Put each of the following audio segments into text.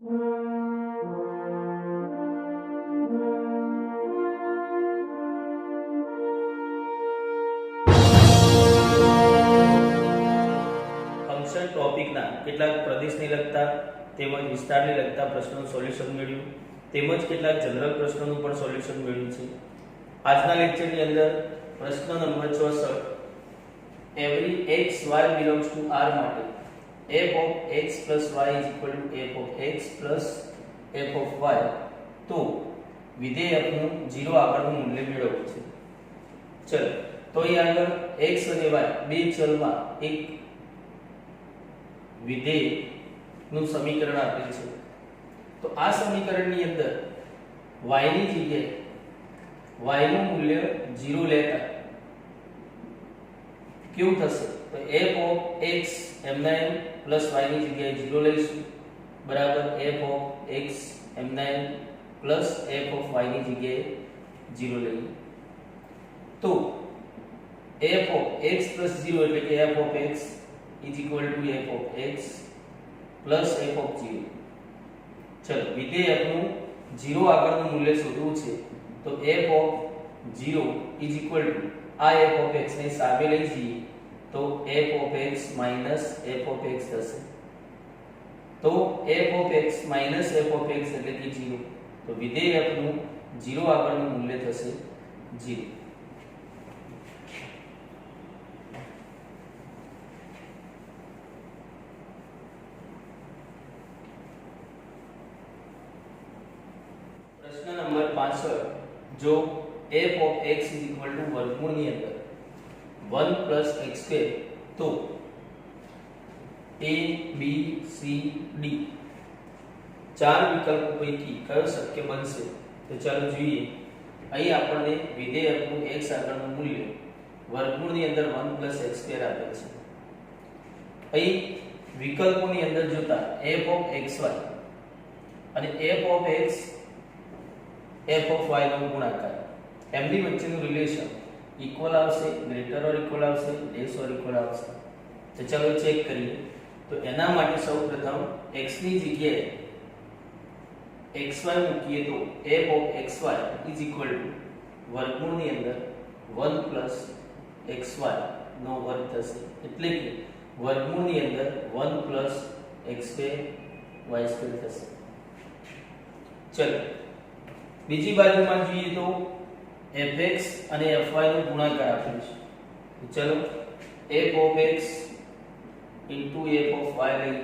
Function ટોપિકના કેટલાક પ્રદેશને લગતા તેમજ વિસ્તારને લગતા પ્રશ્નોનું સોલ્યુશન મેળવ્યું તેમજ કેટલાક જનરલ પ્રશ્નોનું પણ સોલ્યુશન મેળવ્યું છે. આજના લેક્ચરની અંદર પ્રશ્ન number 64 every x y belongs to R માટે f of x plus y is equal to f of x plus f of y તો વિધેય f નું 0 આગળનું મૂલ્ય મેળવવું છે. ચલો તો અહીં આગળ x અને y બે ચલમાં એક વિધેય નું સમીકરણ આપેલ છે. તો આ સમીકરણની અંદર y ની જગ્યાએ y નું મૂલ્ય 0 લેતા કેવું થશે? તો f of x m9 plus y ની જગ્યાએ 0 લઈશું બરાબર f of x m9 plus f of y ની જગ્યાએ 0 લઈએ તો f of x plus 0 એટલે કે f of x is equal to f of x plus f of 0. ચલો વિધેય f નું 0 આગળનું મૂલ્ય શોધવું છે તો f of 0 is equal to આ f of x ને સામે લઈ જઈએ તો f of x minus f of x થશે. તો f of x minus f of x એટલે કે 0. તો વિધેય f નું 0 આગળનું મૂલ્ય થશે 0. પ્રશ્ન નંબર 65 જો f of x is equal to વર્ગમૂળની અંદર 1 plus x square તો a b c d ચાર વિકલ્પો પૈકી કયો શક્ય બનશે? તો ચાલો જોઈએ. અહીં આપણને વિધેય f નું x આગળનું મૂલ્ય વર્ગમૂળની અંદર 1 plus x square આપેલ છે. અહીં વિકલ્પોની અંદર જોતા f of xy અને f of x f of y નો ગુણાકાર એમની વચ્ચેનું રિલેશન ઇક્વલ આવશે, ગ્રેટર ઓર ઇક્વલ આવશે, લેસ ઓર ઇક્વલ આવશે. તો ચાલો ચેક કરીએ. તો એના માટે સૌપ્રથમ x ની જગ્યાએ xy મૂકીએ તો f of xy is equal to વર્ગમૂળની અંદર 1 plus xy નો વર્ગ થશે એટલે કે વર્ગમૂળની અંદર 1 plus x square y square થશે. ચલો બીજી બાજુમાં જોઈએ તો fx અને fy નો ગુણાકાર આપેલ છે. તો ચલો f of x into f of y લઈએ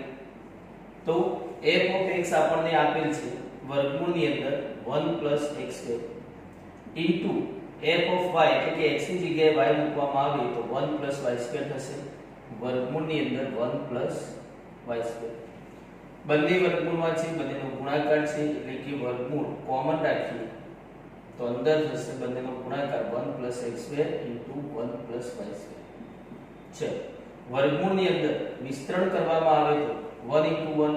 તો f of x આપણને આપેલ છે વર્ગમૂળની અંદર 1 plus x square into f of y એટલે કે x ની જગ્યાએ y મૂકવામાં આવે તો 1 plus y square થશે વર્ગમૂળની અંદર 1 plus y square. બંને વર્ગમૂળમાં છે, બંનેનો ગુણાકાર છે એટલે કે વર્ગમૂળ કોમન રાખીએ તો અંદર થશે બંનેનો ગુણાકાર 1 plus x square into 1 plus y square છે. વર્ગમૂળની અંદર વિસ્તરણ કરવામાં આવે તો 1 into 1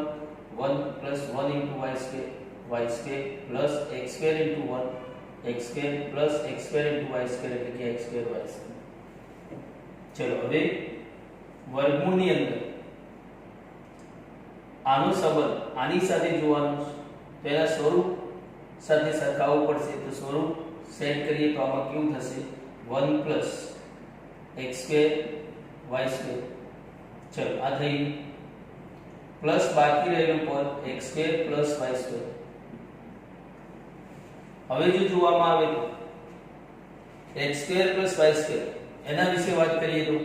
1 plus 1 into y square plus x square into 1 x square plus x square into y square એટલે કે x square y square. ચલો હવે વર્ગમૂળની અંદર આનો સંબંધ આની સાથે જોવાનો છે. તેના સ્વરૂપ સાથે સરખાવવું પડશે. તો સ્વરૂપ સેટ કરીએ તો આમાં કેવું થશે 1 plus x square y square. ચલો આ થઈ પ્લસ બાકી રહેલું પદ x square plus y square. હવે જો જોવામાં આવે તો x square plus y square એના વિશે વાત કરીએ તો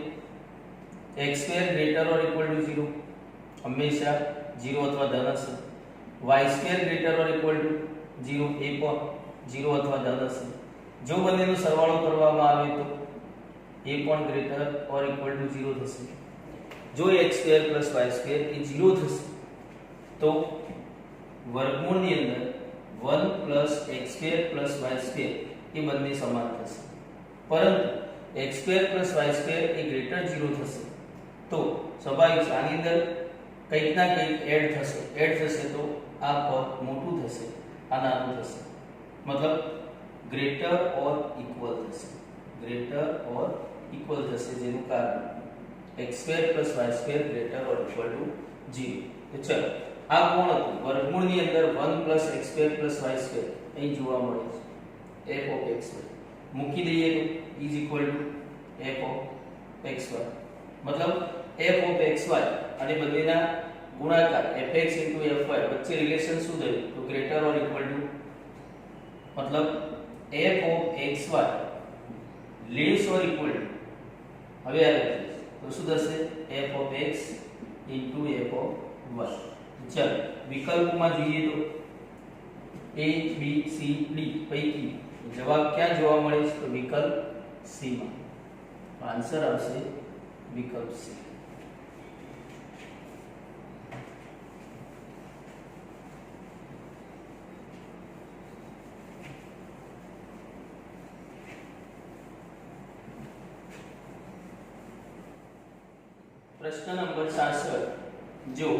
x square greater or equal to 0 હંમેશા 0 અથવા ધન હશે. y square greater or equal to 0 એ પણ 0 અથવા ધન હશે. જો બંનેનો સરવાળો કરવામાં આવે તો એ પણ greater or equal to 0 થશે. જો x square plus y square એ 0 થશે તો વર્ગમૂળની અંદર 1 plus x square plus y square એ બંને સમાન થશે. પરંતુ x square plus y square એ greater 0 થશે તો સ્વાભાવિક છે આની અંદર કંઈક ના કંઈક એડ થશે તો આ પદ મોટું થશે, આ નાનું થશે. मतलब ग्रेटर और इक्वल થશે, ग्रेटर और इक्वल થશે જેનું કારણ x² + y² ग्रेटर और इक्वल टू 0. तो चलो આ કોણ હતું વર્ગમૂળની અંદર 1 + x² + y² અહીં જોવા મળે છે f of x મૂકી દઈએ તો f of xy મતલબ f of xy અને બંનેના ગુણાકાર fx * fy વચ્ચે રિલેશન શું થયું તો ગ્રેટર ઓર ઇક્વલ ટુ मतलब f of xy less or equal to હવે આ તો શું થશે f of x * f of y ચાલો વિકલ્પોમાં જોઈએ તો a b c d પૈકી જવાબ ક્યાં જોવા મળે છે તો વિકલ્પ c માં આન્સર આવશે વિકલ્પ c प्रश्न नंबर 66 जो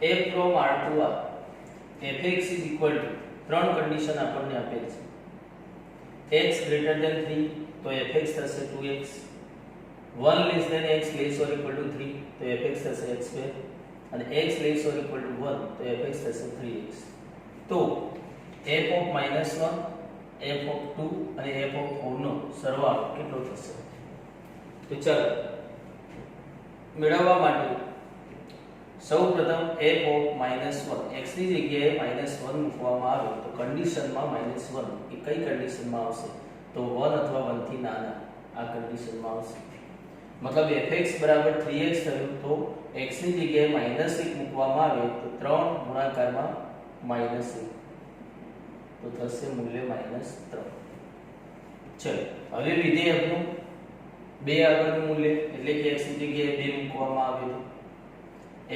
f from R to R fx is equal to ત્રણ કન્ડિશન આપણને આપેલ છે x greater than 3 તો fx થશે 2x 1 less than x less or equal to 3 તો fx થશે x² અને x less or equal to 1 તો fx થશે 3x તો f of -1 f of 2 અને f of 4 નો સરવાળો કેટલો થશે તો ચાલો મેળવવા માટે સૌપ્રથમ f of -1 x ની જગ્યાએ -1 મૂકવામાં આવે તો કન્ડિશનમાં -1 એ કઈ કન્ડિશનમાં આવશે તો 1 અથવા 1 થી નાના આ કન્ડિશનમાં આવશે મતલબ fx બરાબર 3x થયું તો x ની જગ્યાએ -1 મૂકવામાં આવે તો 3 ગુણાકારમાં -1 તો થશે મૂલ્ય -3 ચલો હવે વિધેયકનું 2 આગળનું મૂલ્ય એટલે કે x ની જગ્યાએ 2 મૂકવામાં આવે તો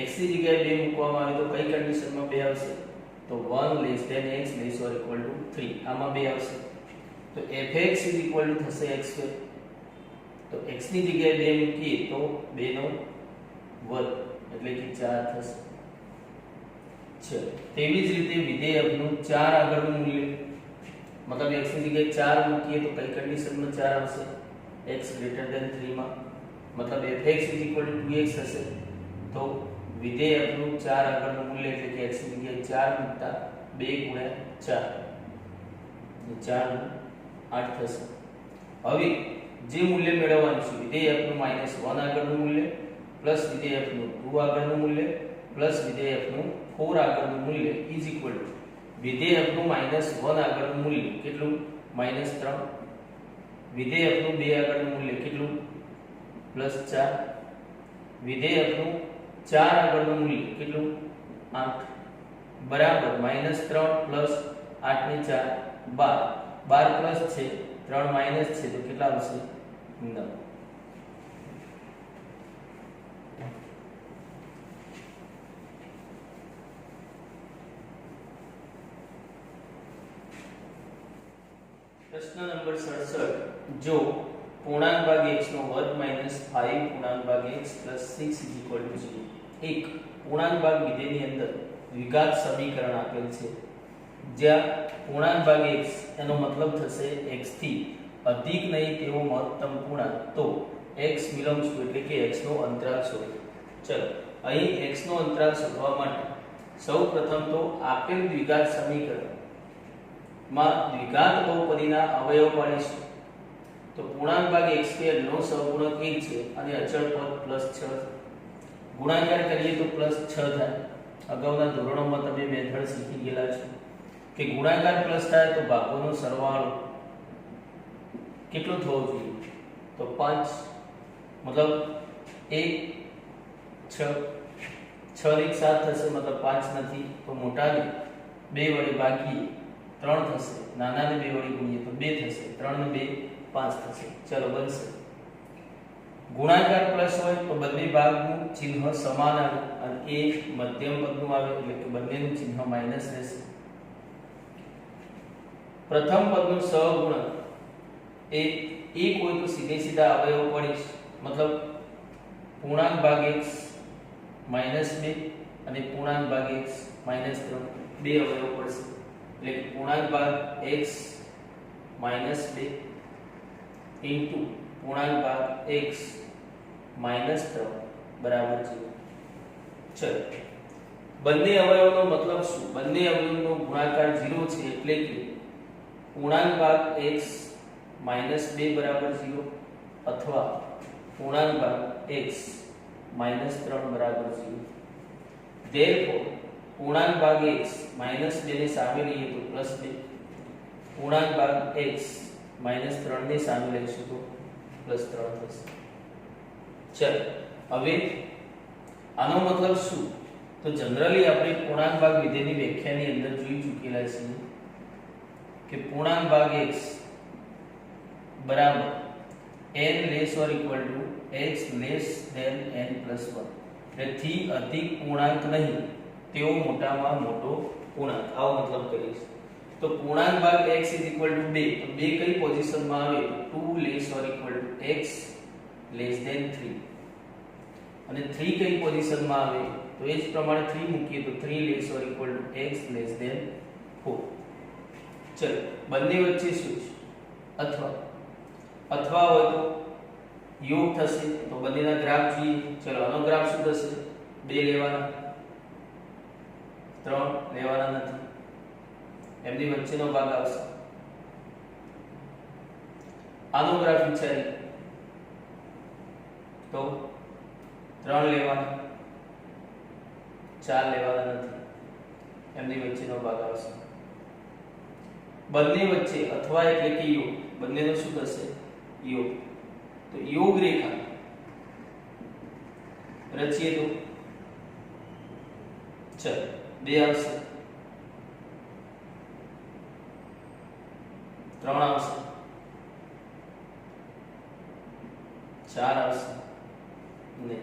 x ની જગ્યાએ 2 મૂકવામાં આવે તો કઈ કન્ડિશનમાં 2 આવશે તો 1 less than x less or equal to 3 આમાં 2 આવશે તો fx થશે x² તો x ની જગ્યાએ 2 મૂકીએ તો 2 નો વર્ગ એટલે કે 4 થશે છે તેવી જ રીતે વિધેયકનું 4 આગળનું મૂલ્ય મતલબ x ની જગ્યાએ 4 મૂકીએ તો કઈ કન્ડિશનમાં 4 આવશે x greater than 3 માં मतलब fx = 2x થશે તો વિધેયકનું 4 આગળનું મૂલ્ય એટલે કે x ની જગ્યાએ 4 મૂકતા 2 * 4 4 8 થશે હવે જે મૂલ્ય મેળવવાનું છે વિધેયકનું -1 આગળનું મૂલ્ય પ્લસ વિધેયકનું 2 આગળનું મૂલ્ય પ્લસ વિધેયકનું 4 આગળનું મૂલ્ય = વિધેયકનું -1 આગળનું મૂલ્ય કેટલું -3 વિધેયકનું 2 આગળનું મૂલ્ય કેટલું +4 વિધેયકનું 4 આગળનું મૂલ્ય કેટલું 8 બરાબર -3 + 8 ને 4 12 12 પ્લસ છે 3 માઈનસ છે તો કેટલા આવશે 9 प्रश्न नंबर 67 जो पूर्णांक भाग x નો વર્ગ -5 પૂર્ણાંક ભાગ x + 6 0 એક પૂર્ણાંક ભાગ વિધેયની અંદર દ્વિઘાત સમીકરણ આપેલ છે જ્યાં પૂર્ણાંક ભાગ x એનો મતલબ થશે x થી અધિક નહીં તેવો મહત્તમ પૂર્ણાંક તો x belongs to એટલે કે x નો અંતરાલ શોધો ચલો અહીં x નો અંતરાલ શોધવા માટે સૌપ્રથમ તો આપેલ દ્વિઘાત સમીકરણ માં દ્વિઘાત બહુપદીના અવયવ પાડીશું તો પૂર્ણાંક ભાગ x² નો સહગુણક 1 છે અને અચળ પદ +6 ગુણાકાર કરીએ તો +6 થાય અગાઉના ધોરણોમાં તમે મેથડ શીખી ગયેલા છો કે ગુણાકાર પ્લસ થાય તો ભાગોનો સરવાળો કેટલો થવો જોઈએ તો 5 મતલબ 1 6 6 ને 7 થશે મતલબ 5 નથી તો મોટાને 2 વડે ભાગીએ 3 થશે નાનાને 2 વડે ગુણીએ તો 2 થશે 3 ને 2 5 થશે ચલો બનશે ગુણાકાર પ્લસ હોય તો બંને ભાગનું ચિહ્ન સમાન આવે અને એ મધ્યમ પદનું આવે એટલે કે બંનેનું ચિહ્ન માઈનસ રહેશે પ્રથમ પદનું સહગુણક એ એક હોય તો સીધે સીધા અવયવ પડીશ મતલબ પૂર્ણાંક ભાગ x -2 અને પૂર્ણાંક ભાગ x -3 બે અવયવ પડશે એટલે કે પૂર્ણાંક ભાગ x -2 ઇન્ટુ પૂર્ણાંક ભાગ x -3 બરાબર 0 ચલો બંને અવયવનો મતલબ શું? બંને અવયવનો ગુણાકાર 0 છે એટલે કે પૂર્ણાંક ભાગ x - 2 બરાબર 0 અથવા પૂર્ણાંક ભાગ x - 3 બરાબર 0. therefore પૂર્ણાંક ભાગ x -2 ને સામે લઈએ તો +2, પૂર્ણાંક ભાગ x -3 ને સામે લઈશું તો +3 થશે. ચલો હવે આનો મતલબ શું? તો જનરલી આપણે પૂર્ણાંક ભાગ વિધેયની વ્યાખ્યાની અંદર જોઈ ચૂકેલા છીએ કે પૂર્ણાંક ભાગ x બરાબર n less or equal to x less than n plus 1. એટલે થી અધિક પૂર્ણાંક નહીં તેવો મોટામાં મોટો પૂર્ણાંક, આવો મતલબ કરીએ. તો પૂર્ણાંક ભાગ x is equal to 2, તો 2 કઈ પોઝિશનમાં આવે? તો 2 less or equal to x less than 3. અને 3 કઈ પોઝિશનમાં આવે? તો એ જ પ્રમાણે 3 મૂકીએ તો 3 less or equal to x less than 4. ચલો બંને વચ્ચે શું છે? અથવા હોય તો યોગ થશે, તો બંનેના ગ્રાફ જોઈએ. ચલો આનો ગ્રાફ શું થશે? 2 લેવાના, 3 લેવાના નથી, એમની વચ્ચેનો ભાગ આવશે. આનો ગ્રાફ વિચારીએ તો 3 લેવાના, 4 લેવાના નથી, એમની વચ્ચેનો ભાગ આવશે. બંને વચ્ચે અથવા એટલે કે યોગ, બંનેનો શું થશે? યોગ. તો યોગ રેખા રચીએ તો ચલ 2 આવશે, 3 આવશે, 4 આવશે ને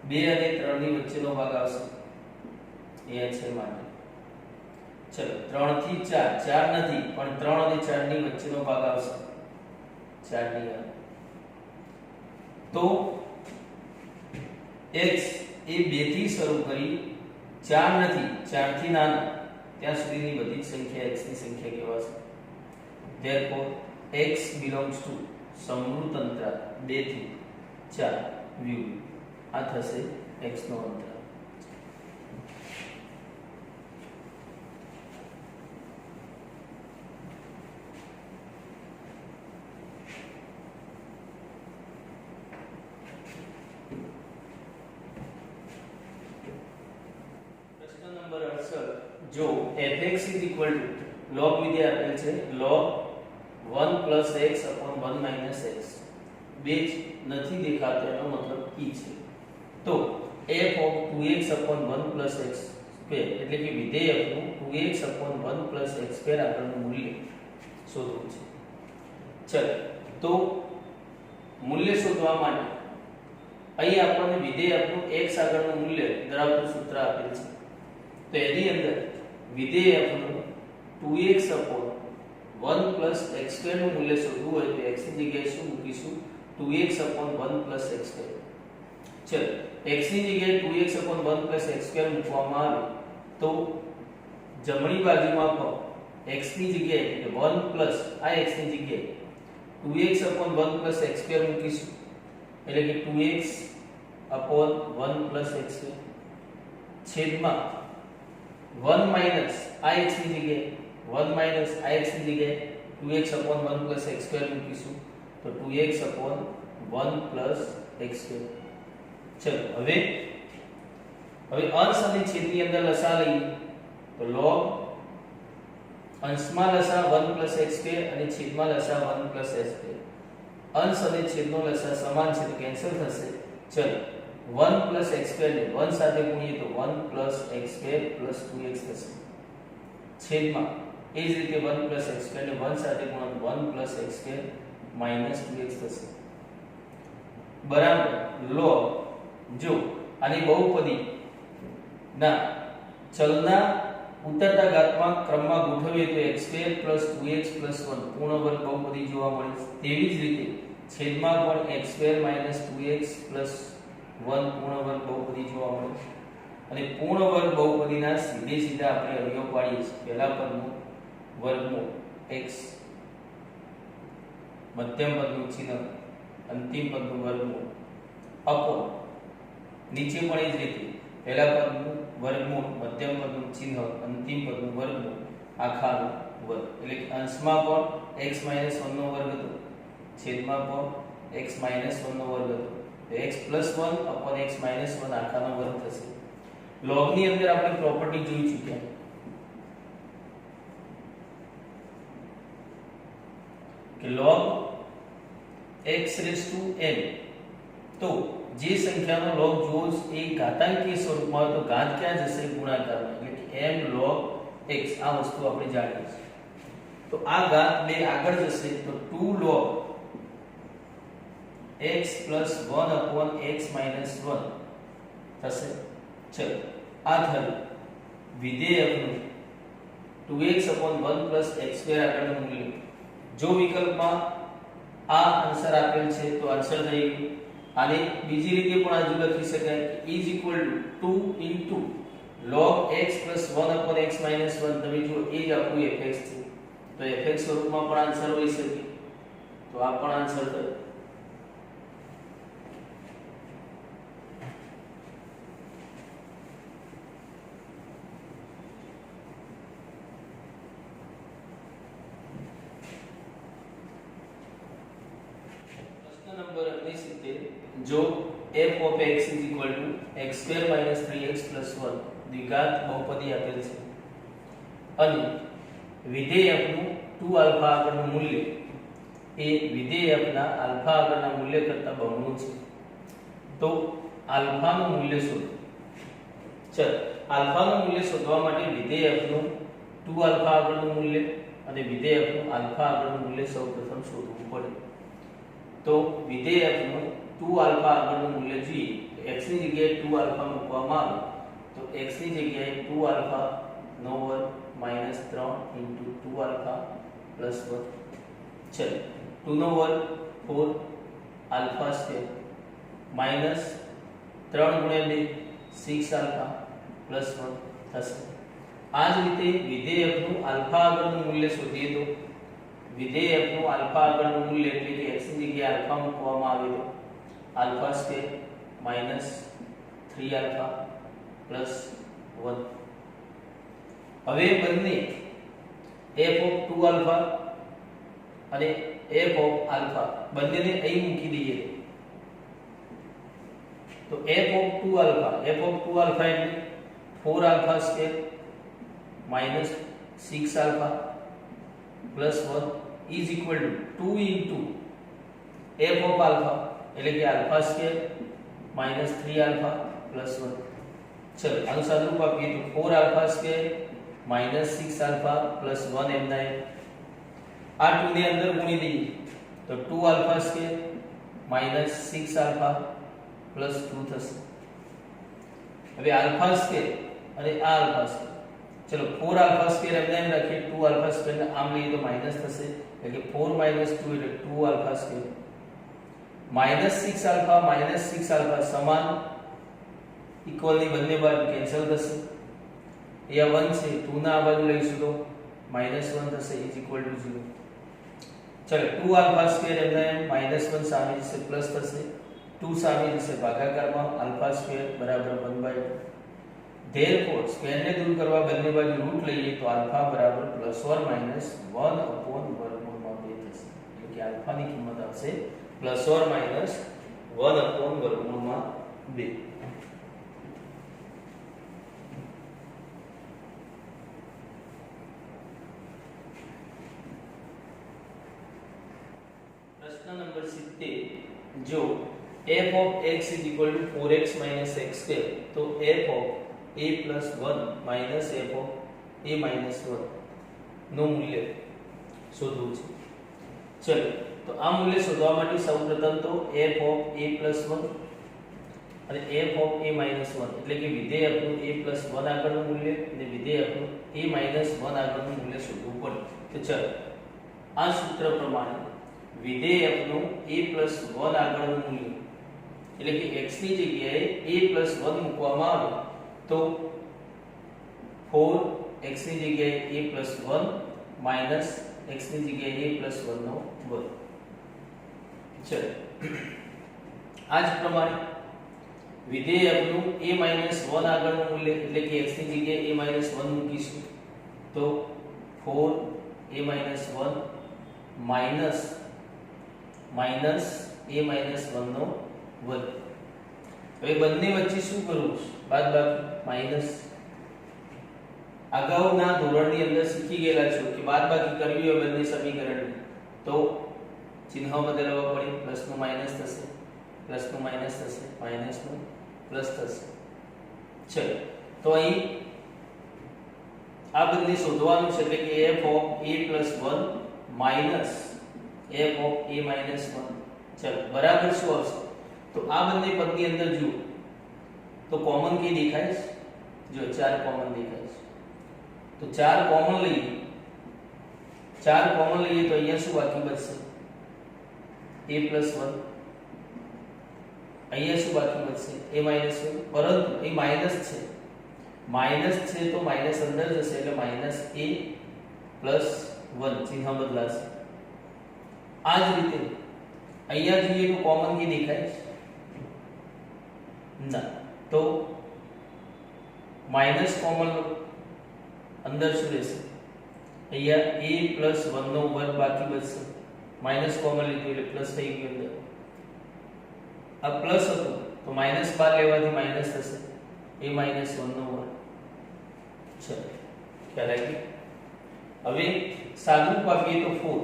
2 અને 3 ની વચ્ચેનો ભાગ આવશે. અહીંયા છે માટે ચલો 3 થી 4, 4 નથી પણ 3 અને 4 ની વચ્ચેનો ભાગ આવશે. 4 ની તો x એ 2 થી શરૂ કરી 4 નથી, 4 થી નાના ત્યાં સુધીની બધી જ સંખ્યા x ની સંખ્યા કહેવાશે. therefore x belongs to સમૃત અંતરાલ 2 થી 4 વ્યૂ. આ થશે x નો અંતરાલ. જો fx is equal to log વિધેય આપેલ છે log 1 plus x upon 1 minus x, બે જ નથી દેખાતો એનો મતલબ કી છે. તો f of 2x upon 1 plus x square એટલે કે વિધેય નું 2x upon 1 plus x square આપણને મૂલ્ય શોધવું છે. ચલો તો મૂલ્ય શોધવા માટે અહીં આપણને વિધેય નું x આગળનું મૂલ્ય ધરાવતું સૂત્ર આપેલ છે. તો એની અંદર વિધેય નું 2x upon 1 plus x square નું મૂલ્ય શોધવું હોય તો x ની જગ્યાએ શું મૂકીશું? 2x upon 1 plus x square. ચલો x ની જગ્યાએ 2x upon 1 plus x square મૂકવામાં આવે તો જમણી બાજુમાં પણ x ની જગ્યાએ એટલે 1 plus આ x ની જગ્યાએ 2x upon 1 plus x square મૂકીશું એટલે કે 2x upon 1 plus x square છેદમાં 1 minus આ x ની જગ્યાએ 1 minus આ x ની જગ્યાએ 2x upon 1 plus x square મૂકીશું તો 2x upon 1 plus x square. ચલો હવે અંશ અને છેદની અંદર લસા લઈએ તો log અંશમાં લસા 1 plus x square અને છેદમાં લસા 1 plus x square. અંશ અને છેદનો લસા સમાન છે તો કેન્સલ થશે. ચલો 1 plus x square ને 1 સાથે ગુણીએ તો 1 plus x square plus 2x થશે. છેદમાં એ જ રીતે 1 plus x square ને 1 સાથે ગુણો તો 1 plus x square minus 2x થશે. બરાબર log જો આની બહુપદી ના ચલના ઉતરતા ઘાતમાં ક્રમમાં ગોઠવીએ તો x square plus 2x plus 1 પૂર્ણ વર્ગ બહુપદી જોવા મળે. તેવી જ રીતે છેદમાં પણ x square minus 2x plus 1 પૂર્ણ વર્ગ બહુપદી જોવા મળે. અને પૂર્ણ વર્ગ બહુપદીના સીધે સીધા આપણે અવયવ પાડીએ છીએ. પહેલા પદનું વર્ગમૂળ x, મધ્યમ પદનું ચિહ્ન, અંતિમ પદનું વર્ગમૂળ અપોન નીચે પણ એ જ રીતે પહેલા પદનું વર્ગમૂળ મધ્યમ પદનું ચિહ્ન અંતિમ પદનું વર્ગમૂળ આખાનું વર્ગ એટલે કે અંશમાં પણ x 1 નો વર્ગ હતો છેદમાં પણ x 1 નો વર્ગ હતો તો x + 1 upon x - 1 આખાનો વર્ગ થશે log ની અંદર આપણે પ્રોપર્ટી જોઈ ચૂક્યા કે log x⁻n તો જે સંખ્યાનો log જોવો એ ઘાતાંકીય સ્વરૂપમાં હોય તો ઘાત ક્યાં જશે ગુણાકારમાં એટલે કે m log x આ વસ્તુ આપણે જાણીએ છીએ તો આ ઘાત બે આગળ જશે તો 2 log x + 1 upon x - 1 થશે ચલો આ થયું વિધેયકનું 2x upon 1 + x² આગળનું મૂલ્ય જો વિકલ્પમાં આ આન્સર આપેલ છે તો આન્સર થઈ ગયું આને બીજી રીતે પણ આજુ લખી શકાય કે = 2 log x + 1 upon x - 1 તમે જો એ જ આપણું fx છે તો fx સ્વરૂપમાં પણ આન્સર હોઈ શકે તો આ પણ આન્સર થયો नंबर 69 जो f of x = x² - 3x + 1 દ્વિઘાત બહુપદી આપેલ છે અને વિધેયકનું 2 આલ્ફા આગળનું મૂલ્ય એ વિધેયકના આલ્ફા આગળના મૂલ્ય કરતાં બમણું છે તો આલ્ફાનું મૂલ્ય શોધો ચલો આલ્ફાનું મૂલ્ય શોધવા માટે વિધેયકનું 2 આલ્ફા આગળનું મૂલ્ય અને વિધેયકનું આલ્ફા આગળનું મૂલ્ય સૌપ્રથમ શોધવું પડે તો વિધેયકનું 2 આલ્ફા આગળનું મૂલ્ય જોઈએ x ની જગ્યાએ 2 આલ્ફા મૂકવામાં આવે તો x ની જગ્યાએ 2 આલ્ફા નો વર્ગ -3 * 2 આલ્ફા + 1 ચલો 2 નો વર્ગ 4 આલ્ફા સ્ક્વેર -3 * 2 6 આલ્ફા + 1 થશે આ જ રીતે વિધેયકનું આલ્ફા આગળનું મૂલ્ય શોધીએ તો વિધેયકનું આલ્ફા આગળનું મૂલ્ય એટલે કે x ની જગ્યાએ આલ્ફા મૂકવામાં આવે તો આલ્ફા સ્ક્વેર -3 આલ્ફા + 1 હવે બંને f of 2 આલ્ફા અને f of આલ્ફા બંનેને અહીં મૂકી દઈએ તો f of 2 આલ્ફા એટલે 4 alpha square -6 alpha + 1 is equal to 2 into f of alpha એટલે કે alpha square minus 3 alpha plus 1 ચલો આનું સાદુરૂપ આપીએ તો 4 alpha square minus 6 alpha plus 1 એમ થાય આ 2 ને અંદર ગુણી દઈએ તો 2 alpha square minus 6 alpha plus 2 થશે હવે alpha square અને આ alpha square चलो 4 alpha square એમને એમ રાખીએ 2 alpha square ને આમ લઈએ તો માઈનસ થશે એટલે કે 4 - 2 એટલે 2 alpha square -6 alpha -6 alpha સમાન ઇક્વલ ની બંને બાજુ કેન્સલ થશે અહીંયા 1 છે 2 ના આ બાજુ લઈશું તો -1 થશે = 0 ચલો 2 alpha square એમને એમ -1 સામે જશે પ્લસ થશે 2 સામે જશે ભાગાકારમાં alpha square = 1/2 therefore square ने दूर करवा બંને બાજુ રૂટ લઈએ તો આલ્ફા બરાબર ±1 upon વર્ગમૂળ માં 2 થશે એટલે કે આલ્ફા ની કિંમત આવશે ±1 upon વર્ગમૂળ માં 2 પ્રશ્ન નંબર 70 જો f of x = 4x - x² તો f of a + 1 minus f of a minus 1 નું મૂલ્ય શોધવું છે ચલો તો આ મૂલ્ય શોધવા માટે સૌપ્રથમ તો f of a + 1 અને f of a minus 1 એટલે કે વિધેયકનું a + 1 આગળનું મૂલ્ય અને વિધેયકનું a minus 1 આગળનું મૂલ્ય શોધવું પડે તો ચલો આ સૂત્ર પ્રમાણે વિધેયકનું a + 1 આગળનું મૂલ્ય એટલે કે x ની જગ્યાએ a + 1 મૂકવામાં આવે तो 4 x ની જગ્યાએ a + 1 માઈનસ x ની જગ્યાએ a + 1 નો વર્ગ ચલો આ જ પ્રમાણે વિધેય fનું a-1 આગળનું મૂલ્ય એટલે કે x ની જગ્યાએ a-1 મૂકીશું તો 4a-1 માઈનસ a-1 નો વર્ગ. હવે બંને વચ્ચે શું કરવું છે? બાદબાકી માઈનસ. અગાઉના ધોરણની અંદર શીખી ગયેલા છો કે બાદબાકી કરવી હોય બંને સમીકરણની તો ચિહ્ન બદલવા પડે, પ્લસ નું માઈનસ થશે, પ્લસ નું માઈનસ થશે, માઈનસ નું પ્લસ થશે. ચલો તો અહીં આ બંને શોધવાનું છે એટલે કે f of a + 1 minus f of a - 1. ચલો બરાબર શું આવશે? તો આ બંને પદની અંદર જુઓ તો કોમન કે દેખાય છે? જો 4 કોમન દેખાય છે. તો 4 કોમન લઈએ, 4 કોમન લઈએ તો અહીંયા શું બાકી બચશે? a + 1. અહીંયા શું બાકી બચશે? a - 1. પરંતુ એ માઈનસ છે, માઈનસ છે તો માઈનસ અંદર જશે એટલે -a + 1 ચિહ્ન બદલાશે. આ જ રીતે અહીંયા જોઈએ તો કોમન કે દેખાય છે? ના. તો માઈનસ કોમન લો, અંદર શું રહેશે? અહીંયા a + 1 નો વર્ગ બાકી બચશે. માઈનસ કોમન લીધું એટલે પ્લસ થઈ ગયું અંદર. આ પ્લસ હતું તો માઈનસ બાર લેવાથી માઈનસ થશે a - 1 નો વર્ગ. ચલો ખ્યાલ આવી ગયો? હવે સાદું આપીએ તો 4.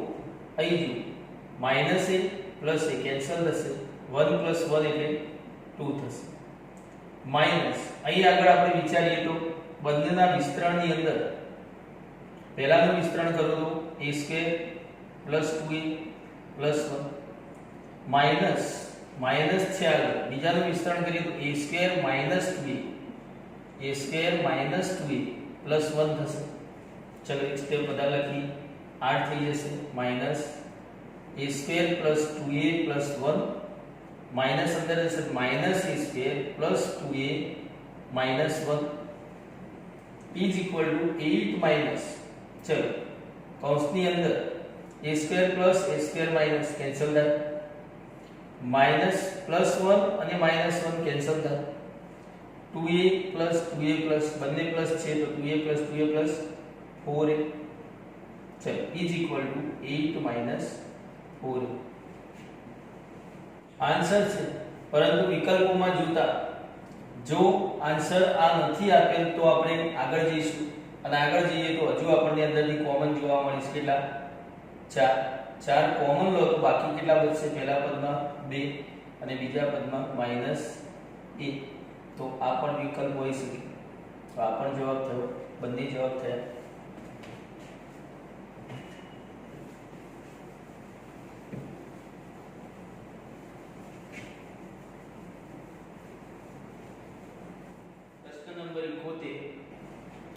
અહીં જો -a + a કેન્સલ થશે, 1 + 1 એટલે 2 થશે. માઈનસ અહીં આગળ આપણે વિચારીએ તો બંનેના વિસ્તરણની અંદર પહેલાનું વિસ્તરણ કરો તો a² + 2a + 1 માઈનસ માઈનસ છે આગળ બીજાનું વિસ્તરણ કરીએ તો a² - 2a + 1 થશે. ચલો એક સ્ટેપ બધા લખી 8 થઈ જશે માઈનસ a² + 2a + 1 માઈનસ અંદર જશે -a² + 2a - 1 is equal to 8 minus ચલો કૌંસની અંદર a² + a² - કેન્સલ થાય, માઈનસ +1 અને -1 કેન્સલ થાય, 2a + 2a + બંને પ્લસ છે તો 2a + 2a + 4a ચલો is equal to 8 - 4a. Answer છે. પરંતુ વિકલ્પોમાં જોતા જો આન્સર આ નથી આપેલ તો આપણે આગળ જઈશું અને આગળ જઈએ તો હજુ આપણને અંદરથી કોમન જોવા મળે છે. કેટલા? 4 કોમન લો તો બાકી કેટલા બચશે? પહેલા પદમાં 2 અને બીજા પદમાં -a. તો આ પણ વિકલ્પ હોઈ શકે. તો આ પણ જવાબ થયો, બંને જવાબ થયા.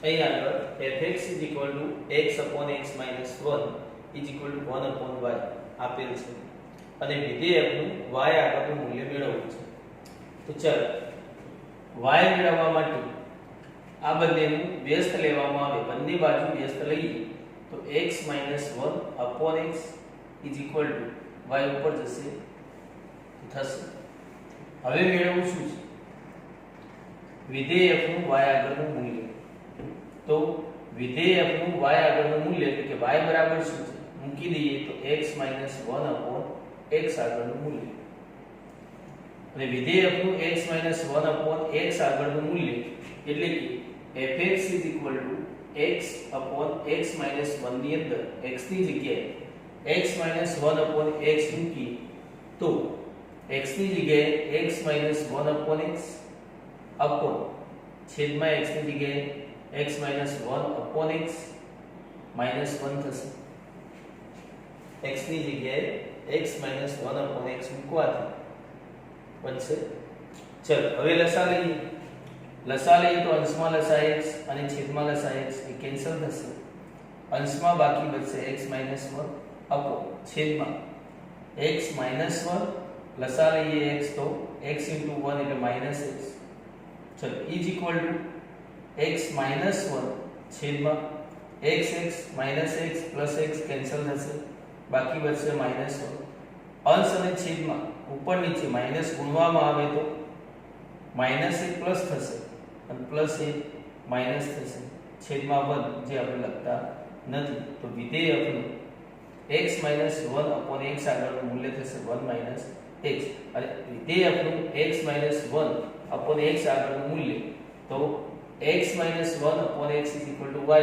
અહીં આગળ fx = x/x - 1 = 1/y આપેલ છે અને વિધેય f નું y આગળનું મૂલ્ય મેળવવું છે. તો ચાલો y મેળવવા માટે આ બંનેનું વ્યસ્ત લેવામાં આવે, બંને બાજુ વ્યસ્ત લઈએ તો x - 1/x = y ઉપર જશે થશે. હવે મેળવવું શું છે? વિધેય f નું y આગળનું મૂલ્ય. તો વિધેય f નું y આગળનું મૂલ્ય એટલે કે y બરાબર શું છે મૂકી દઈએ તો x - 1/x આગળનું મૂલ્ય. અને વિધેય f નું x - 1/x આગળનું મૂલ્ય એટલે કે fx = x/x - 1 ની અંદર x ની જગ્યાએ x - 1/x મૂકી તો x ની જગ્યાએ x - 1/x અપોન છેદમાં x ની જગ્યાએ x - 1/x -1 થશે. x ની જગ્યાએ x - 1/x મૂકવાથી બનશે. ચલો હવે લસા લઈએ. લસા લઈએ તો અંશમાં લસા x અને છેદમાં લસા x એ કેન્સલ થશે. અંશમાં બાકી બચશે x - 1 અપોન છેદમાં x - 1 લસા લઈએ x તો x * 1 એટલે -x. ચલો is equal to x - 1 છેદમાં x - x કેન્સલ થશે, બાકી બચશે -1. અંશ અને છેદમાં ઉપર નીચે માઈનસ ગુણવામાં આવે તો માઈનસ એ પ્લસ થશે અને પ્લસ એ માઈનસ થશે છેદમાં 1 જે આપણે લખતા નથી તો વિધેય આપણું x - 1 x આગળનું મૂલ્ય થશે 1 - x અને વિધેય આપણું x - 1 x આગળનું મૂલ્ય તો x - 1 x y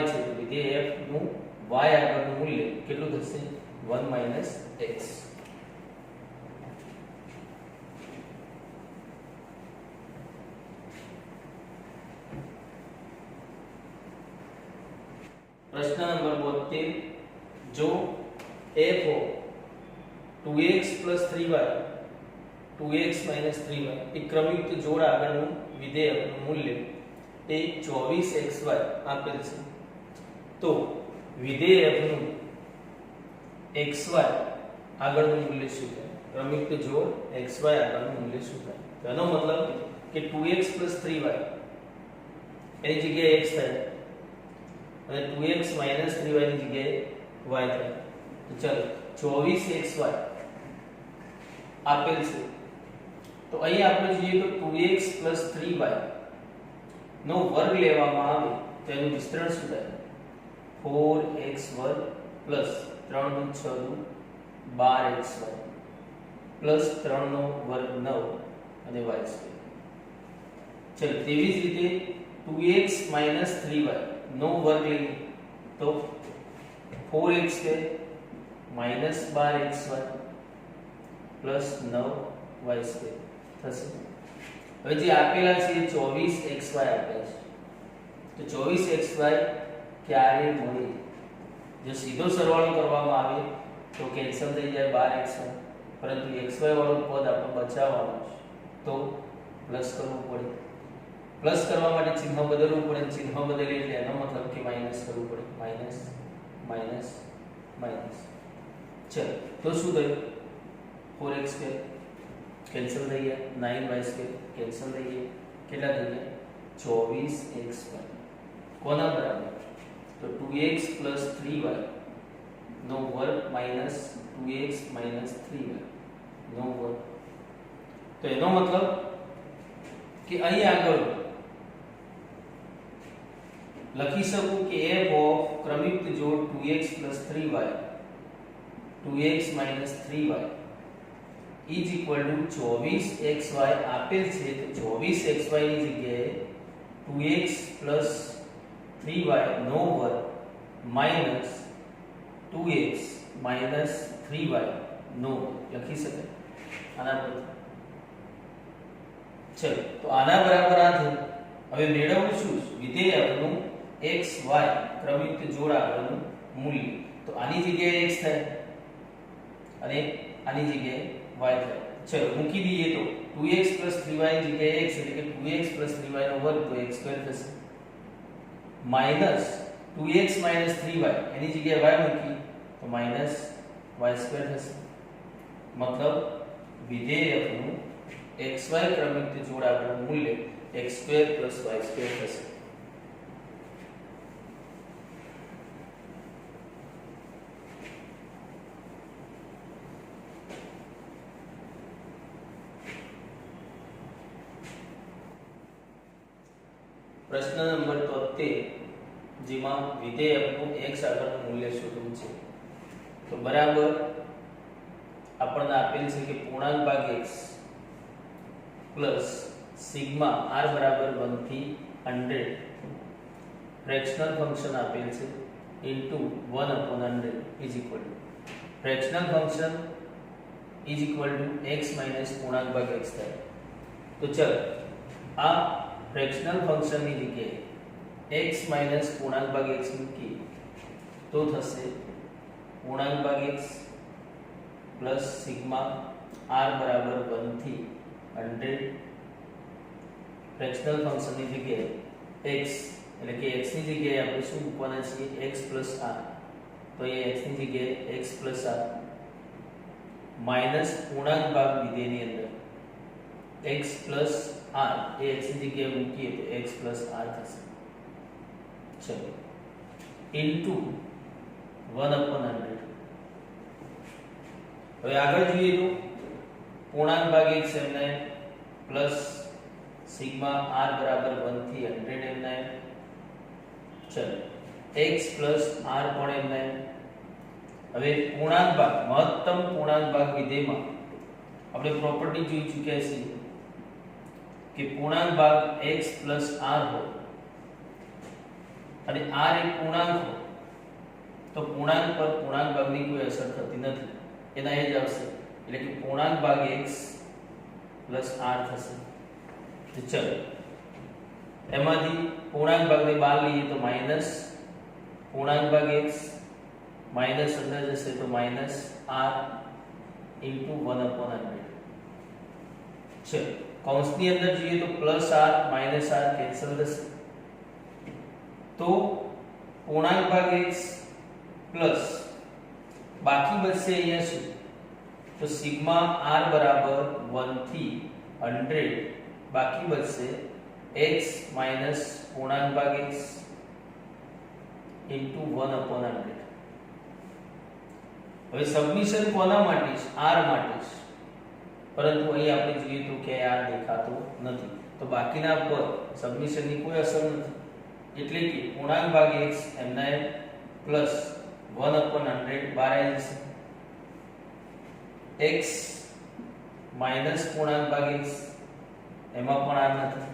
છે તો વિધેય f નું y આગળનું મૂલ્ય કેટલું થશે 1 - x. प्रश्न नंबर 72 जो f of 2x + 3y 2x - 3y એક ક્રમયુક્ત જોડ આગળનું વિધેયનું મૂલ્ય એ 24xy આપેલ છે તો વિધેયનું xy આગળનું મૂલ્ય શું થાય ક્રમયુક્ત જોડ xy આગળનું મૂલ્ય શું થાય તો એનો મતલબ કે 2x + 3y એની જગ્યાએ x થાય અને 2x - 3y ની જગ્યાએ y થાય તો ચલો 24xy આપેલ છે તો અહીં આપણે જોઈએ તો 2x + 3y નો વર્ગ લેવામાં આવે તો એનું વિસ્તરણ શું થાય 4x² + 3 * 6 = 12xy + 3 નો વર્ગ 9 અને y². ચલો તેવી જ રીતે 2x - 3y નો વર્ગ લઈએ તો 4x² - 12xy + 9y² થશે. હવે જે આપેલા છે 24xy આપેલા છે તો 24xy ક્યારે મળે જો સીધો સરવાળો કરવામાં આવે તો કેન્સલ થઈ જાય 12xy પરંતુ xy વાળું પદ આપણે બચાવવાનું છે તો પ્લસ કરવું પડે પ્લસ કરવા માટે ચિહ્ન બદલવું પડે ચિહ્ન બદલીએ એટલે એનો મતલબ કે માઈનસ કરવું પડે માઈનસ માઈનસ માઈનસ. ચલો તો શું થયું 4x² કેન્સલ થઈ ગયા 9y² કેન્સલ થઈ ગયા કેટલા થઈ ગયા 24xy કોના બરાબર તો 2x + 3y નો વર્ગ માઈનસ 2x - 3y નો વર્ગ તો એનો મતલબ કે અહીં આગળ લખી શકું કે f ઓફ ક્રમયુક્ત જોડ 2x + 3y 2x - 3y is equal two 24xy આપેલ છે તો 24xy ની જગ્યાએ 2x + 3y નો વર્ગ માઈનસ 2x - 3y નો લખી શકાય આના પર. ચલો તો આના બરાબર આ થયું. હવે મેળવવું શું વિધેય આપનું xy ક્રમયુક્ત જોડ આગળનું મૂલ્ય તો આની જગ્યાએ x થાય અને આની જગ્યાએ y થાય. ચલો મૂકી દઈએ તો 2x + 3y ની જગ્યાએ x એટલે કે 2x + 3y નો વર્ગ તો x² થશે માઈનસ 2x - 3y એની જગ્યાએ y મૂકી તો માઈનસ y² થશે. મતલબ વિધેય આપનું xy ક્રમયુક્ત જોડ આગળનું મૂલ્ય x² + y² થશે. પ્રશ્ન નંબર 73 જેમાં વિધેય આપનું x આગળનું મૂલ્ય શોધવું છે તો બરાબર આપણને આપેલ છે કે પૂર્ણાંક ભાગ x પ્લસ સિગ્મા r બરાબર 1 થી 100 ફ્રેક્શનલ ફંક્શન આપેલ છે into 1/100 is equal to fractional function is equal to x minus પૂર્ણાંક ભાગ x થાય. તો ચલો આ ફ્રેક્શનલ ફંક્શન ની જગ્યાએ x માઈનસ પૂર્ણાંક ભાગ x મૂકી તો થશે પૂર્ણાંક ભાગ x પ્લસ સિગ્મા r બરાબર 1 થી 100 ફ્રેક્શનલ ફંક્શન ની જગ્યાએ x એટલે કે x ની જગ્યાએ આપણે શું મૂકવાના છીએ x + r તો એ x ની જગ્યાએ x + r માઈનસ પૂર્ણાંક ભાગ વિધેયની અંદર x + r એ x ની જગ્યાએ મૂકીએ તો x + r થશે. ચલો ઇન્ટુ 1/100. હવે આગળ જોઈએ તો પૂર્ણાંક ભાગ x એમને પ્લસ सिग्मा r बराबर 1 થી 100 એમના એમ ચલો x પ્લસ r પણ એમના એમ હવે પૂર્ણાંક ભાગ મહત્તમ પૂર્ણાંક ભાગ વિધેયમાં આપણે પ્રોપર્ટી જોઈ ચૂક્યા છીએ કે પૂર્ણાંક ભાગ x પ્લસ r હોય અને r એક પૂર્ણાંક હોય તો પૂર્ણાંક પર પૂર્ણાંક ભાગની કોઈ અસર થતી નથી એના એ જ આવશે એટલે કે પૂર્ણાંક ભાગ x પ્લસ r થશે તો ચલો એમાંથી પૂર્ણાંક ભાગને બહાર લઈએ તો માઈનસ પૂર્ણાંક ભાગ x માઈનસ અંદર જશે તો માઈનસ r ઇન્ટુ 1/100 છે કૌંસની અંદર જોઈએ તો plus r minus r cancel થશે તો પૂર્ણાંક ભાગ x પ્લસ બાકી બચશે અહીંયા શું તો સિગ્મા r બરાબર 1 થી 100 બાકી બચશે x માઈનસ પૂર્ણાંક ભાગ x ઇન્ટુ 1/100 હવે સબમિશન કોના માટે છે r માટે છે પરંતુ અહીં આપણે જોઈએ તો કે r દેખાતો નથી તો બાકીના પર સબમિશનની કોઈ અસર નથી એટલે કે પૂર્ણાંક ભાગ x એમના એમ પ્લસ 1/100 બહાર આવી જશે x માઈનસ પૂર્ણાંક ભાગ x એમાં પણ r નથી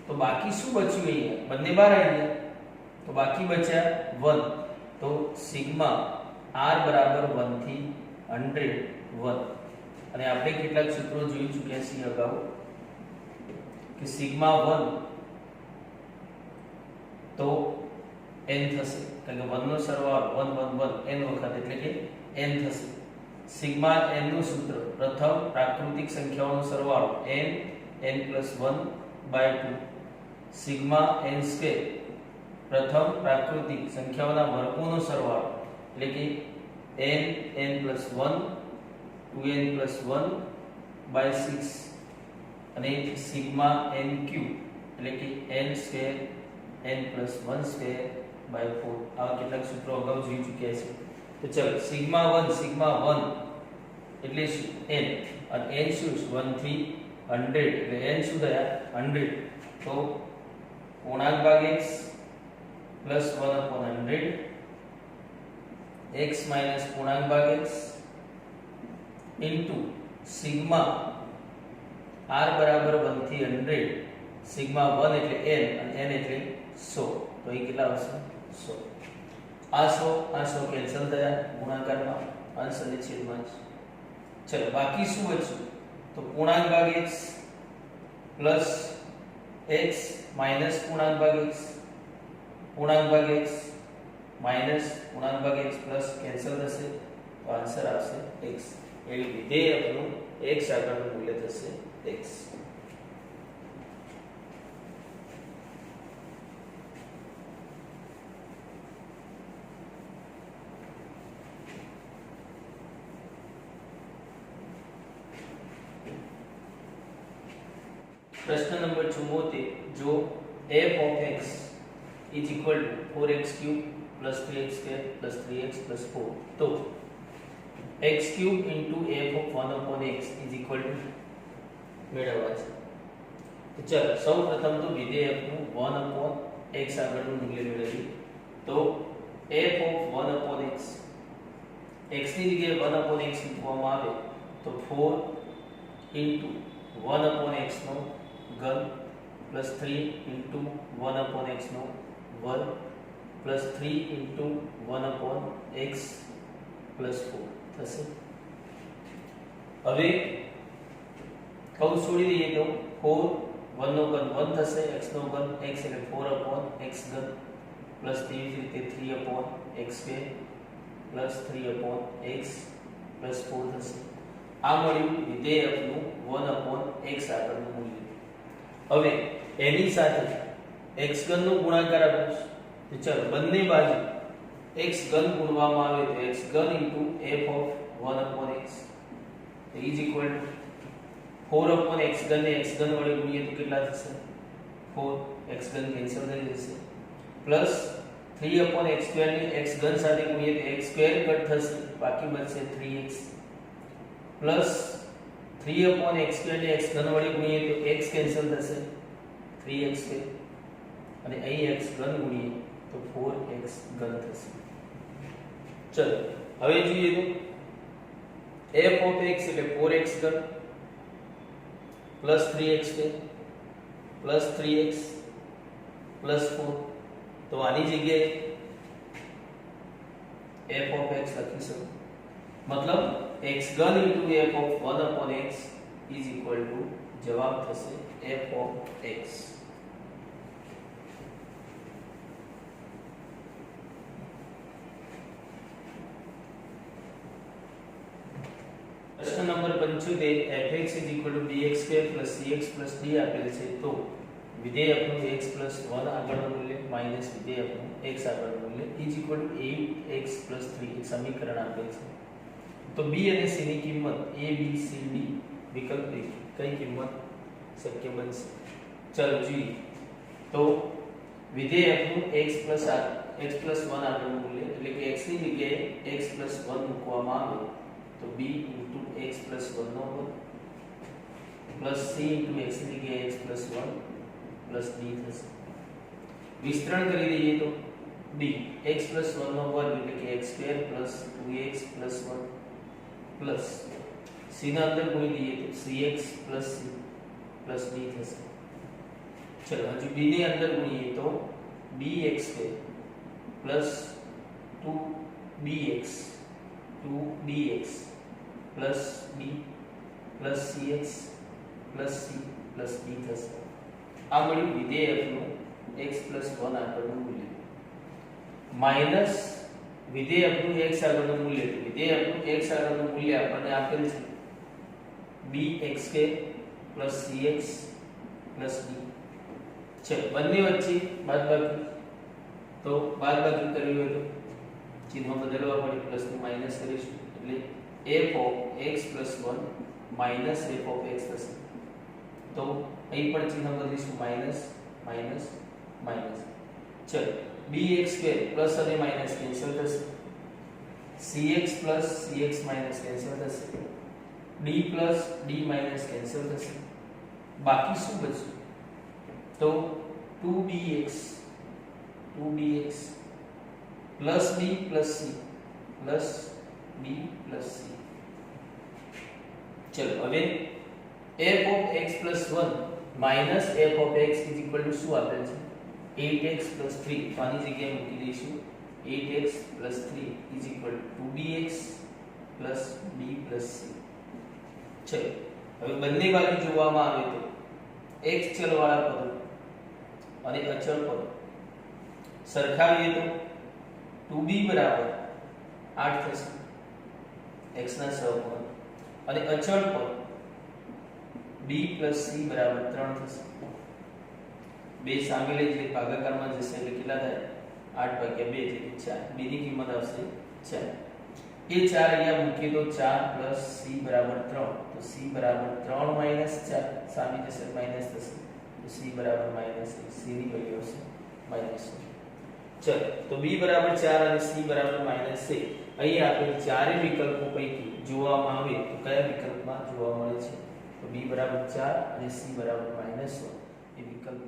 તો બાકી શું બચ્યું અહીંયા બંને બહાર આવી ગયા તો બાકી બચ્યા 1 તો સિગ્મા r બરાબર 1 થી 100 1 અને આપણે કેટલાક સૂત્રો જોઈ ચૂક્યા છીએ અગાઉ કે સિગ્મા 1 તો n થશે કારણ કે 1 નો સરવાળો 1 1 1 n વખત એટલે કે n થશે સિગ્મા n નું સૂત્ર પ્રથમ પ્રાકૃતિક સંખ્યાઓનો સરવાળો n n+1/2 sigma n square પ્રથમ પ્રાકૃતિક સંખ્યાઓના વર્ગોનો સરવાળો એટલે કે n n+1 2n+1/6 અને સિગ્મા n ક્યુબ એટલે કે n સ્ક્વેર n+1/4 આ કેટલાક સૂત્રો અગાઉ જોઈ ચૂક્યા છે તો ચલો સિગ્મા 1 એટલે શું n અને n શું 1 થી 100 એટલે n શું થયા 100 તો પૂર્ણાંક ભાગ x પ્લસ 1/100 x માઈનસ પૂર્ણાંક ભાગ x ઇન્ટુ સિગ્મા r બરાબર 1 થી 100 સિગ્મા 1 એટલે n અને n એટલે 100 તો એ કેટલા આવશે 100 આ 100 કેન્સલ થયા ગુણાકારમાં અંશ અને છેદમાં ચલો બાકી શું બચ્યું તો પૂર્ણાંક ભાગ x પ્લસ x માઈનસ પૂર્ણાંક ભાગ x પૂર્ણાંક ભાગ x માઈનસ પૂર્ણાંક ભાગ x પ્લસ કેન્સલ થશે તો આન્સર આવશે x એટલે વિધેય આપણું x આગળનું મૂલ્ય થશે x प्रश्न नंबर 74 जो f of x is equal to 4x cube plus 3x square plus 3x plus 4 तो x cube into f of 1 upon x is equal to મેળવવા છે તો ચાલો સૌપ્રથમ તો વિધેય f નું 1 upon x આગળનું મૂલ્ય મેળવીએ તો f of 1 upon x x ની જગ્યાએ 1 upon x મૂકવામાં આવે તો 4 into 1 upon x નો घन प्लस 3 into 1 upon x नो वर्ग plus 3 into 1 upon x plus 4 થશે હવે કૌંસ છોડી દઈએ તો 4 1 નો ઘન 1 થશે x નો ઘન x એટલે 4 upon x ઘન પ્લસ તેવી જ રીતે 3 upon x square plus 3 upon x plus 4 થશે આ મળ્યું વિધેય f નું 1 upon x આગળનું મૂલ્ય હવે એની સાથે x ઘન નો ગુણાકાર આપ્યો છે તો ચાલો બંને બાજુ x ઘન ગુણવામાં આવે તો x ઘન f of 1 upon x is equal to 4 upon x ઘન ને x ઘન વડે ગુણીએ તો કેટલા થશે 4 x ઘન કેન્સલ થઈ જશે પ્લસ 3 upon x સ્ક્વેર ને x ઘન સાથે ગુણીએ તો x સ્ક્વેર કટ થશે બાકી બચશે 3x plus 3 upon x square ને x ઘન વડે ગુણીએ તો x કેન્સલ થશે 3x અને અહીં x ઘન ગુણીએ તો 4x ઘન થશે. ચલો હવે જોઈએ તો f of x એટલે 4x ઘન plus 3x plus 3x plus 4. તો આની જગ્યાએ f of x લખી શકો. મતલબ x ઘન into f of 1 upon x is equal to જવાબ થશે f of x. પ્રશ્ન number 75 fx is equal to bx square plus cx plus d આપેલ છે. તો વિધેય આપનું x plus 1 આગળનું મૂલ્ય માઈનસ વિધેય આપનું x આગળનું મૂલ્ય is equal to 8x plus 3 એક સમીકરણ આપેલ છે. તો b અને c ની કિંમત a b c d વિકલ્પ પૈકી કઈ કિંમત શક્ય બનશે? ચાલો જોઈએ. તો વિધેય આપનું x plus 1 આગળનું મૂલ્ય એટલે કે x ની જગ્યાએ x plus 1 મૂકવામાં આવે તો b into x plus 1 નો વર્ગ plus c into x ની જગ્યાએ x plus 1 plus d થશે. વિસ્તરણ કરી દઈએ તો b x plus 1 નો વર્ગ એટલે કે x square plus 2x plus 1 plus c ના અંદર કોઈ દઈએ તો cx plus c plus d થશે. ચલો હજુ b ની અંદર ગુણીએ તો bx square plus 2bx 2bx plus d plus cx plus c plus d થશે. આ મળ્યું વિધેય f નું x plus 1 આગળનું મૂલ્ય માઈનસ વિધેય f નું x આગળનું મૂલ્ય. વિધેય f નું x આગળનું મૂલ્ય આપણને આપેલ છે bx plus cx plus d. છે બંને વચ્ચે બાદબાકી, તો બાદબાકી કરવી હોય તો ચિહ્ન બદલવા પડે, પ્લસ નું માઈનસ કરીશું એટલે f of x plus 1 minus f of x થશે. તો અહીં પણ ચિહ્ન બદલીશું માઈનસ માઈનસ માઈનસ. ચલો bx સ્ક્વેર પ્લસ અને માઈનસ કેન્સલ થશે, cx plus cx minus cancel થશે, d plus d minus cancel થશે. બાકી શું બચશે? તો 2bx plus b plus c plus b plus c. चलो હવે f of x plus 1 minus f of x is equal to શું આપેલ છે 8x plus 3. તો આની જગ્યાએ મૂકી દઈશું 8x plus 3 is equal to 2bx plus b plus c. ચલો હવે બંને બાજુ જોવામાં આવે તો x ચલ વાળા પદો અને અચળ પદો સરખાવીએ તો 2b બરાબર 8 થશે x ના સહગુણક અને અચળ પદ b plus c બરાબર 3 થશે. બે સામે લઈ જઈએ ભાગાકારમાં જશે એટલે કેટલા થાય 8 ભાગ્યા 2 એટલે 4. b ની કિંમત આવશે 4. એ 4 અહીંયા મૂકીએ તો 4 plus c બરાબર 3. તો c બરાબર 3 minus 4 સામે જશે માઈનસ થશે તો c બરાબર માઈનસ c ની વેલ્યુ આવશે માઈનસ. ચલો તો b બરાબર 4 અને c બરાબર માઈનસ છે. અહીં આપેલ ચારે વિકલ્પો પૈકી જોવામાં આવે તો કયા વિકલ્પમાં જોવા મળે છે? તો b બરાબર 4 અને c બરાબર -1 એ વિકલ્પ